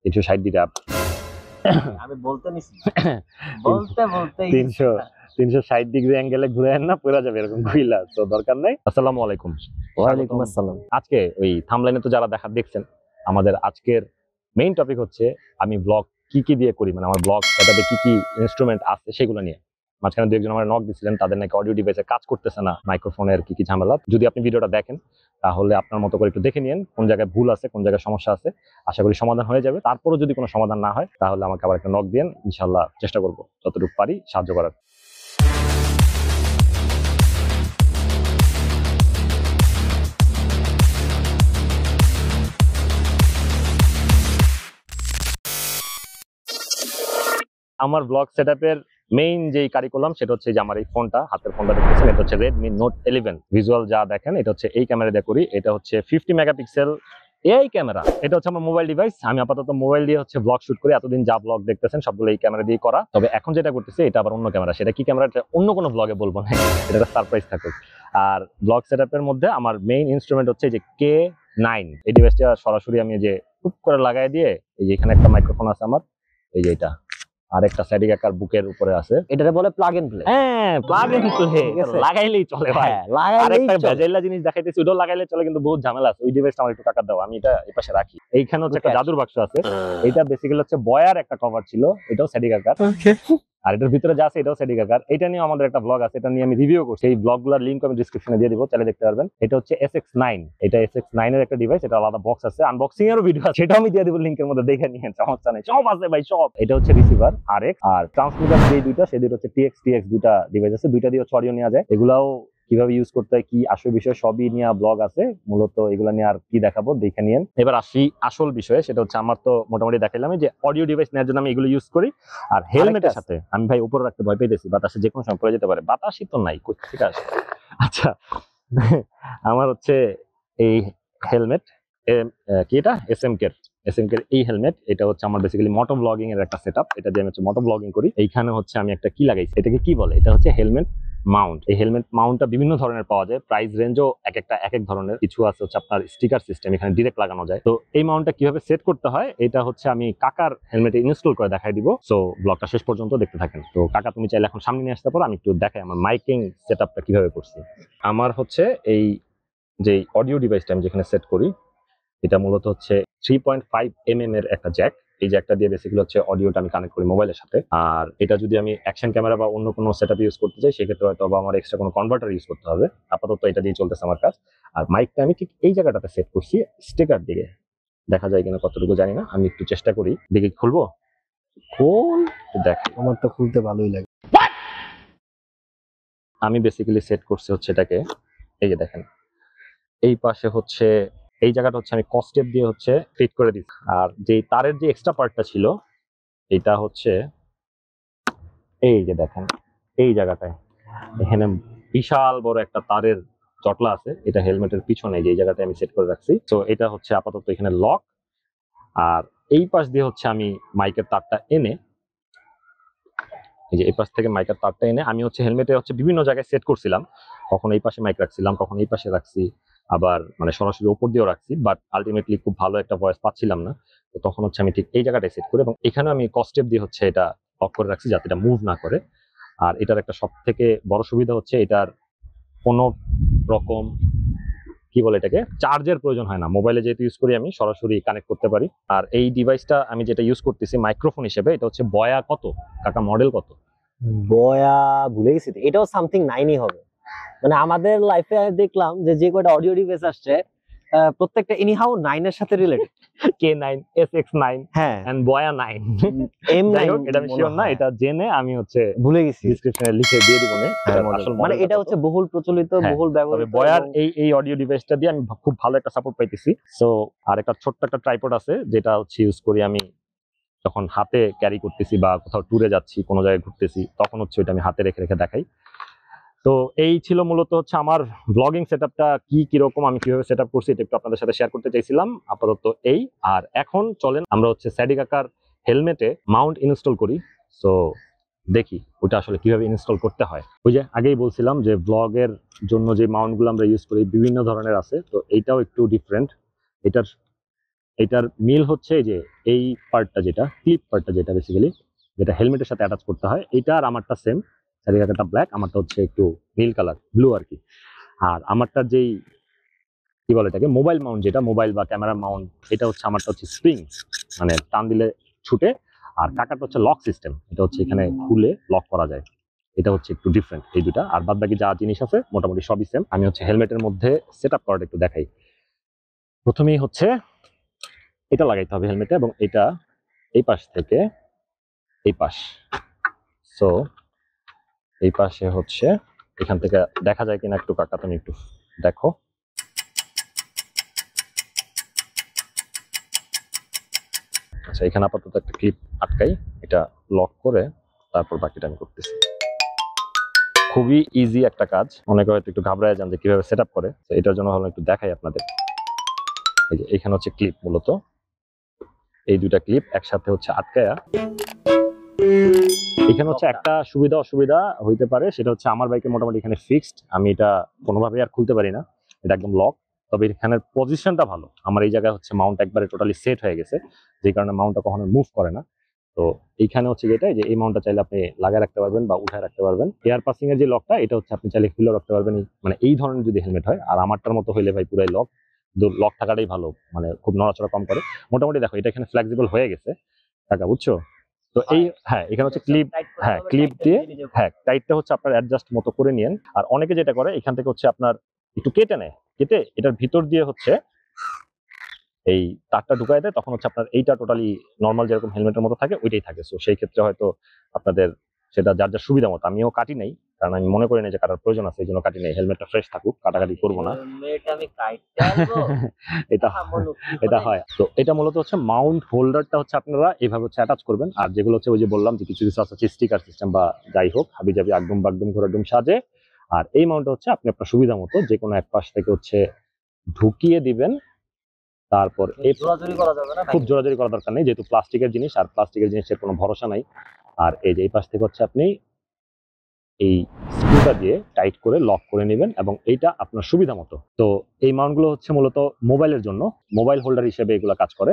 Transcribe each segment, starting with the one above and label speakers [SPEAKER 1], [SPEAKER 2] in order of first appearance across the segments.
[SPEAKER 1] 360 degree
[SPEAKER 2] আমি বলতে নিছি বলতে
[SPEAKER 1] 360 ডিগ্রি অ্যাঙ্গেলে ঘুরে না পড়া যাবে এরকম ঘুইলা, তো দরকার নাই। আসসালামু আলাইকুম।
[SPEAKER 2] ওয়ালাইকুম আসসালাম।
[SPEAKER 1] আজকে ওই থাম্বনেইলে তো যারা দেখছেন, আমাদের আজকের মেইন টপিক হচ্ছে আমি ব্লগ কি দিয়ে করি, মানে আমার ব্লগ সেটাতে কি ইনস্ট্রুমেন্ট আছে সেগুলো নিয়ে। মাঝখানে দু একজন আমার নক দিছিলেন, তাদের নাকি অডিও ডিভাইসে কাজ করতেছে না, মাইক্রোফোনের কি ঝামেলা। যদি আপনি ভিডিওটা দেখেন তাহলে আপনার মতো করে একটু দেখে নিন কোন জায়গায় ভুল আছে, কোন জায়গায় সমস্যা আছে। আশা করি সমাধান হয়ে যাবে। তারপরও যদি কোনো সমাধান না হয় তাহলে আমাকে আবার একটা নক দিন, ইনশাল্লাহ চেষ্টা করবো যতটুকু পারি সাহায্য করার। আমার ব্লগ সেটআপের মেইন যে কারিকুলাম সেটা হচ্ছে যে আমার এই ফোনটা, হাতের ফোনটা দেখতেছেন, এটা হচ্ছে Redmi Note 11। ভিজুয়াল যা দেখেন এটা হচ্ছে এই ক্যামেরা দিয়ে করি। এটা হচ্ছে 50 মেগাপিক্সেল এআই ক্যামেরা। এটা হচ্ছে আমার মোবাইল ডিভাইস। আমি আপাতত মোবাইল দিয়ে হচ্ছে ব্লগ শুট করি। এতদিন যা ব্লগ দেখতেছেন সবগুলো এই ক্যামেরা দিয়ে করা। তবে এখন যেটা করতেছি এটা আবার অন্য ক্যামেরা। সেটা কি ক্যামেরা অন্য কোনো ব্লগে বলবো না, এটা একটা সারপ্রাইজ থাকুক। আর ব্লগ সেটআপের মধ্যে আমার মেইন ইনস্ট্রুমেন্ট হচ্ছে যে K9। এই ডিভাইসটা সরাসরি আমি যে টুপ করে লাগাই দিয়ে, এই যে এখানে একটা মাইক্রোফোন আছে আমার, এই যে এটা, আর একটা স্ট্যাটিক আকার বুকের উপরে আছে,
[SPEAKER 2] এটাকে বলে প্লাগ এন্ড প্লে।
[SPEAKER 1] হ্যাঁ, প্লাগ এন্ড প্লে, লাগাইলেই চলে ভাই। আর একটা ভেজাইলা জিনিস দেখাইতেছি, ওটাও লাগাইলে চলে, কিন্তু বহুত ঝামেলা আছে। ওই ডিভাইসটা আমার একটু টাকা দাও, আমি এটা এই পাশে রাখি। এইখানে হচ্ছে একটা জাদুর বাক্স আছে। এটা বেসিক্যালি হচ্ছে বয়ার একটা কভার ছিল, এটাও স্ট্যাটিক আকার। আর এটার ভিতরে যা আছে এটাও স্ট্যাটিক আকার। এটা নিয়ে আমাদের একটা ব্লগ আছে, এটা নিয়ে আমি রিভিউ করছি। এই ব্লগগুলোর লিংক আমি ডেসক্রিপশনে দিয়ে দিব, চাইলে দেখতে পারবেন। এটা হচ্ছে SX9। এটা SX9 এর একটা ডিভাইস, এটা আলাদা বক্স আছে, আনবক্সিং এরও ভিডিও আছে, সেটাও আমি দিয়ে দিব লিংকের মধ্যে, দেখে নিয়েন, সমস্যা নেই, সব আছে ভাই সব। এটা হচ্ছে রিসিভার RX, আর ট্রান্সমিটার যে দুইটা, সেই দুটো হচ্ছে TX দুইটা ডিভাইস আছে, দুইটা দিয়ে অডিও নেওয়া যায়। এগুলাও কিভাবে ইউজ করতে হয়, কি আসল বিষয় সবই নিয়ে ব্লগ আছে। মূলত এগুলা নিয়ে আর কি দেখাবো, দেখে নিয়েন। এবার আসি আসল বিষয়ে, সেটা হচ্ছে আমার তো মোটামুটি দেখাইলাম যে অডিও ডিভাইস নেওয়ার জন্য আমি এগুলো ইউজ করি। আর হেলমেটের সাথে আমি ভাই উপরে রাখতে ভয় পাইতেছি, বাতাসে যে কোনো সময় পড়ে যেতে পারে। বাতাসই তো নাই, ঠিক আছে। আচ্ছা, আমার হচ্ছে এই হেলমেট, কি এটা SMK এর এই হেলমেট। এটা হচ্ছে আমার বেসিক্যালি মোটো ব্লগিং এর একটা সেটআপ। এটা দিয়ে আমি হচ্ছে মোটো ব্লগিং করি। এইখানে হচ্ছে আমি একটা কি লাগাইছি, এটাকে কি বলে, এটা হচ্ছে হেলমেট মাউন্ট। এই হেলমেট মাউন্টটা বিভিন্ন ধরনের পাওয়া যায়, প্রাইস রেঞ্জও এক এক ধরনের। কিছু আছে হচ্ছে আপনার স্টিকার সিস্টেম, এখানে ডিরেক্ট লাগানো যায়। তো এই মাউন্টটা কিভাবে সেট করতে হয় এটা হচ্ছে আমি কাকার হেলমেটে ইনস্টল করে দেখাই দিব। সো ব্লগটা শেষ পর্যন্ত দেখতে থাকেন। তো কাকা তুমি চাইলে এখন সামনে নিয়ে আসতে পারো, আমি একটু দেখাই আমার মাইকিং সেটআপটা কিভাবে করছি। আমার হচ্ছে এই যে অডিও ডিভাইসটা আমি যেখানে সেট করি, এটা মূলত হচ্ছে 3.5 mm এর একটা জ্যাক। এই জ্যাকটা দিয়ে বেসিক্যালি হচ্ছে অডিওটা আমি কানেক্ট করি মোবাইলের সাথে। আর এটা যদি আমি অ্যাকশন ক্যামেরা বা অন্য কোনো সেটআপ ইউজ করতে চাই, সেক্ষেত্রে হয়তো আমার এক্সট্রা কোনো কনভার্টার ইউজ করতে হবে। আপাতত এটা দিয়ে চলতেছে আমার কাজ। আর মাইকটা আমি ঠিক এই জায়গাটাতে সেট করছি, স্টিকার দিকে। দেখা যায় কিনা কতটুকু জানি না, আমি একটু চেষ্টা করি। দিকে খুলবো, দেখ,
[SPEAKER 2] আমার তো খুলতে ভালোই লাগে।
[SPEAKER 1] আমি বেসিক্যালি সেট করছি হচ্ছে এটাকে, এই যে দেখেন, এই পাশে হচ্ছে এই জায়গাটা হচ্ছে আমি কস্টেপ দিয়ে হচ্ছে ফিট করে দিচ্ছি। আর যে তারের যে এক্সট্রা পার্টটা ছিল, এটা হচ্ছে এই যে দেখেন এই জায়গাটায়, এখানে বিশাল বড় একটা তারের জটলা আছে। এটা হেলমেটের পিছনে যে জায়গাটায় আমি সেট করে রাখছি। তো এটা হচ্ছে আপাতত এখানে লক। আর এই পাশ দিয়ে হচ্ছে আমি মাইকের তারটা এনে, এই যে এই পাশ থেকে মাইকের তারটা এনে আমি হচ্ছে হেলমেটে হচ্ছে বিভিন্ন জায়গায় সেট করছিলাম। কখন এই পাশে মাইক রাখছিলাম, কখন এই পাশে রাখছি, আবার মানে সরাসরি উপর দিয়েও রাখছি। বাট আলটিমেটলি খুব ভালো একটা ভয়েস পাচ্ছিলাম না। তো তখন হচ্ছে আমি ঠিক এই জায়গাটায় সেট করি, এবং এখানে আমি কস্টেপ দিয়ে হচ্ছে এটা লক করে রাখছি যাতে এটা মুভ না করে। আর এটার একটা সব থেকে বড় সুবিধা হচ্ছে এটার কোনো রকম কি বলে এটাকে চার্জের প্রয়োজন হয় না। মোবাইলে যেহেতু ইউজ করি আমি সরাসরি কানেক্ট করতে পারি। আর এই ডিভাইসটা আমি যেটা ইউজ করতেছি মাইক্রোফোন হিসেবে, এটা হচ্ছে বয়া কত কাকা, মডেল কত?
[SPEAKER 2] বয়া ভুলে গেছি, এটাও সামথিং 9ই হবে। মানে আমাদের লাইফে দেখলাম যে কয়টা অডিও ডিভাইস আসছে প্রত্যেকটা এনিহাউ 9 এর সাথে রিলেটেড।
[SPEAKER 1] K9, SX9,
[SPEAKER 2] হ্যাঁ,
[SPEAKER 1] এন্ড বয়া 9,
[SPEAKER 2] M9।
[SPEAKER 1] এটা আমি শিওর না, এটা জেনে আমি হচ্ছে
[SPEAKER 2] ভুলে গেছি,
[SPEAKER 1] ডেসক্রিপশনে লিখে দিয়ে দিব।
[SPEAKER 2] মানে এটা হচ্ছে বহুল প্রচলিত, বহুল ব্যবহৃত।
[SPEAKER 1] বয়ার এই অডিও ডিভাইসটা দিয়ে আমি খুব ভালো একটা সাপোর্ট পাইতেছি। সো আর একটা ছোট্ট একটা ট্রাইপড আছে, যেটা হচ্ছে ইউজ করি আমি যখন হাতে ক্যারি করতেছি বা কোথাও ট্যুরে যাচ্ছি, কোনো জায়গায় ঘুরতেছি, তখন হচ্ছে ওইটা আমি হাতে রেখে রেখে দেখাই। তো এই ছিল মূলত হচ্ছে আমার ব্লগিং সেটআপটা, কিরকম আমি কিভাবে সেটআপ করছি এটা একটু আপনাদের সাথে শেয়ার করতে চাইছিলাম। আপাতত এই, আর এখন চলেন আমরা হচ্ছে স্ট্যাটিক আকার হেলমেটে মাউন্ট ইনস্টল করি। সো দেখি ওটা আসলে কিভাবে ইনস্টল করতে হয়। ওই যে আগেই বলছিলাম যে ব্লগের জন্য যে মাউন্টগুলো আমরা ইউজ করি বিভিন্ন ধরনের আছে, তো এইটাও একটু ডিফারেন্ট। এটার এটার মিল হচ্ছে যে এই পার্টটা যেটা ক্লিপ পার্টটা যেটা বেসিক্যালি যেটা হেলমেটের সাথে অ্যাটাচ করতে হয়, এটা আর আমারটা সেম। চারিদিকটা ব্ল্যাক, আমারটা হচ্ছে একটু নীল কালার, ব্লু আর কি। আর আমারটার যেই কি বলে এটাকে মোবাইল মাউন্ট, যেটা মোবাইল বা ক্যামেরা মাউন্ট, এটা হচ্ছে আমারটা হচ্ছে স্প্রিং, মানে টান দিলে ছুটে। আর কাকাটা হচ্ছে লক সিস্টেম, এটা হচ্ছে এখানে খুলে লক করা যায়। এটা হচ্ছে একটু ডিফারেন্ট এই দুটা। আর বাদ বাকি যা জিনিস আছে মোটামুটি সবই সেম। আমি হচ্ছে হেলমেটের মধ্যে সেট আপ করাটা একটু দেখাই। প্রথমেই হচ্ছে এটা লাগাইতে হবে হেলমেটে, এবং এটা এই পাশ থেকে এই পাশ। সো এই পাশে হচ্ছে এখান থেকে দেখা যায় কিনা একটু কাকা, তুমি একটু দেখো। আচ্ছা, এখানে আপাতত একটা ক্লিপ আটকাই, এটা লক করে তারপর বাকিটা আমি করতেছি। খুবই ইজি একটা কাজ, অনেকে হয়তো একটু ঘাবড়ায় যান যে কিভাবে সেট আপ করে। তো এটার জন্য ভালো একটু দেখাই আপনাদের। এই যে এখানে হচ্ছে ক্লিপ, মূলত এই দুইটা ক্লিপ একসাথে হচ্ছে আটকায়া। এখানে হচ্ছে একটা সুবিধা অসুবিধা হইতে পারে, সেটা হচ্ছে আমার বাইকে মোটামুটি এখানে ফিক্সড, আমি এটা কোনোভাবে আর খুলতে পারি না, এটা একদম লক। তবে এখানের পজিশনটা ভালো, আমার এই জায়গায় হচ্ছে মাউন্ট একবারে টোটালি সেট হয়ে গেছে, যে কারণে মাউন্টটা কখনো মুভ করে না। তো এইখানে হচ্ছে যেটা, যে এই মাউন্টটা চাইলে আপনি লাগায় রাখতে পারবেন বা উঠায় রাখতে পারবেন। এয়ার পাসিং এর যে লকটা, এটা হচ্ছে আপনি চাইলে খুলে রাখতে পারবেন, মানে এই ধরনের যদি হেলমেট হয়। আর আমারটার মতো হইলে ভাই পুরাই লক, লক থাকাটাই ভালো, মানে খুব নড়াচড়া কম করে। মোটামুটি দেখো এটা এখানে ফ্লেক্সিবল হয়ে গেছে টাকা, বুঝছো? তো এই হ্যাঁ, এখানে হচ্ছে ক্লিপ, হ্যাঁ ক্লিপ দিয়ে, হ্যাঁ টাইটটা হচ্ছে আপনার অ্যাডজাস্ট মতো করে নিয়েন। আর অনেকে যেটা করে এখান থেকে হচ্ছে আপনার একটু কেটে নেয়, কেটে এটার ভিতর দিয়ে হচ্ছে এই তারটা ঢুকাই দেয়, তখন হচ্ছে আপনার এইটা টোটালি নর্মাল যেরকম হেলমেটের মতো থাকে ওইটাই থাকে। সো সেই ক্ষেত্রে হয়তো আপনাদের সেটা যার যার সুবিধা মতো। আমিও কাটি নাই, কারণ আমি মনে করি না যে কাটার প্রয়োজন আছে, এই জন্য কাটি নাই। হেলমেটটা ফ্রেশ থাকুক, কাটাকাটি করবো না। এটা এটা হয়। তো এটা মূলত হচ্ছে মাউন্ট হোল্ডারটা হচ্ছে আপনারা এইভাবে হচ্ছে অ্যাটাচ করবেন। আর যেগুলো হচ্ছে ওই যে বললাম যে কিছু কিছু আছে স্টিকার সিস্টেম বা যাই হোক হাবি জাবি একদম বাগদম ঘোরাডুম সাজে। আর এই মাউন্টটা হচ্ছে আপনি আপনার সুবিধা মতো যে কোনো এক পাশ থেকে হচ্ছে ঢুকিয়ে দিবেন। তারপর এই খুব জোরাজোরি করা দরকার নেই, যেহেতু প্লাস্টিকের জিনিস, আর প্লাস্টিকের জিনিসের কোনো ভরসা নাই। আর এই যে এই পাশ থেকে হচ্ছে আপনি এই স্ক্রুটা দিয়ে টাইট করে লক করে নেবেন, এবং এইটা আপনার সুবিধা মতো। তো এই মাউন্টগুলো হচ্ছে মূলত মোবাইলের জন্য, মোবাইল হোল্ডার হিসেবে এগুলো কাজ করে।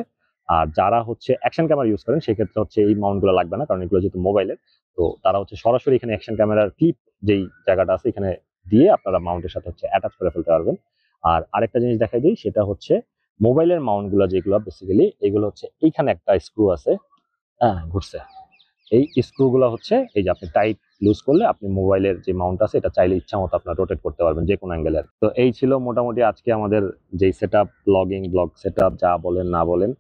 [SPEAKER 1] আর যারা হচ্ছে অ্যাকশন ক্যামেরা ইউজ করেন সেক্ষেত্রে হচ্ছে এই মাউন্টগুলো লাগবে না, কারণ এগুলো যেহেতু মোবাইলের। তো তারা হচ্ছে সরাসরি এখানে অ্যাকশন ক্যামেরার ক্লিপ যেই জায়গাটা আছে এখানে দিয়ে আপনারা মাউন্টের সাথে হচ্ছে অ্যাটাচ করে ফেলতে পারবেন। আর আরেকটা জিনিস দেখাই দিই, সেটা হচ্ছে মোবাইলের মাউন্টগুলো যেগুলো বেসিক্যালি এগুলো হচ্ছে এইখানে একটা স্ক্রু আছে, হ্যাঁ ঘুরছে। এই স্ক্রুগুলো হচ্ছে এই যে আপনি টাইট লুজ করলে আপনি মোবাইলের যে মাউন্ট আছে এটা চাইলে ইচ্ছা মতো আপনার রোটেট করতে পারবেন যে কোনো অ্যাঙ্গেলের। তো এই ছিল মোটামুটি আজকে আমাদের যেই set up, blog set up যা বলেন না বলেন,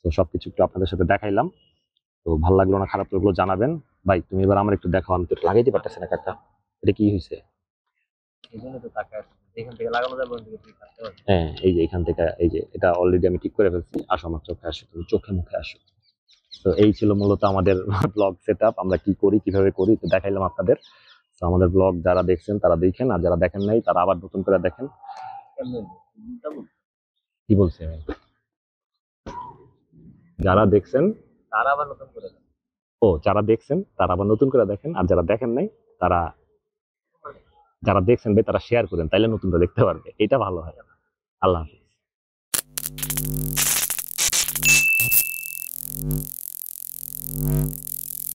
[SPEAKER 1] তো সবকিছু একটু আপনাদের সাথে দেখাইলাম। তো ভালো লাগলো না খারাপ লাগলো জানাবেন। ভাই তুমি এবার আমার একটু দেখাও, আমি তো লাগাইতে পারতেছি না কাকা, এটা কি হয়েছে? হ্যাঁ এই যে এখান থেকে, এই যে এটা অলরেডি আমি ঠিক করে ফেলছি। আসো আমার চোখে আসো, তুমি চোখে মুখে আসো। তো এই ছিল মূলত আমাদের ব্লগ সেট আপ, আমরা কি করি কিভাবে করি তো দেখাইলাম আপনাদের। তো আমাদের ব্লগ যারা দেখছেন তারা দেখেন, আর যারা দেখেন নাই তারা আবার নতুন করে দেখেন। কি বলছি আমি? যারা দেখছেন তারা আবার নতুন করে দেখেন। ও যারা দেখছেন তারা আবার নতুন করে দেখেন, আর যারা দেখেন নাই তারা, যারা দেখছেন ভাই তারা শেয়ার করেন, তাইলে নতুনটা দেখতে পারবে, এটা ভালো হয়। আল্লাহ হাফিজ।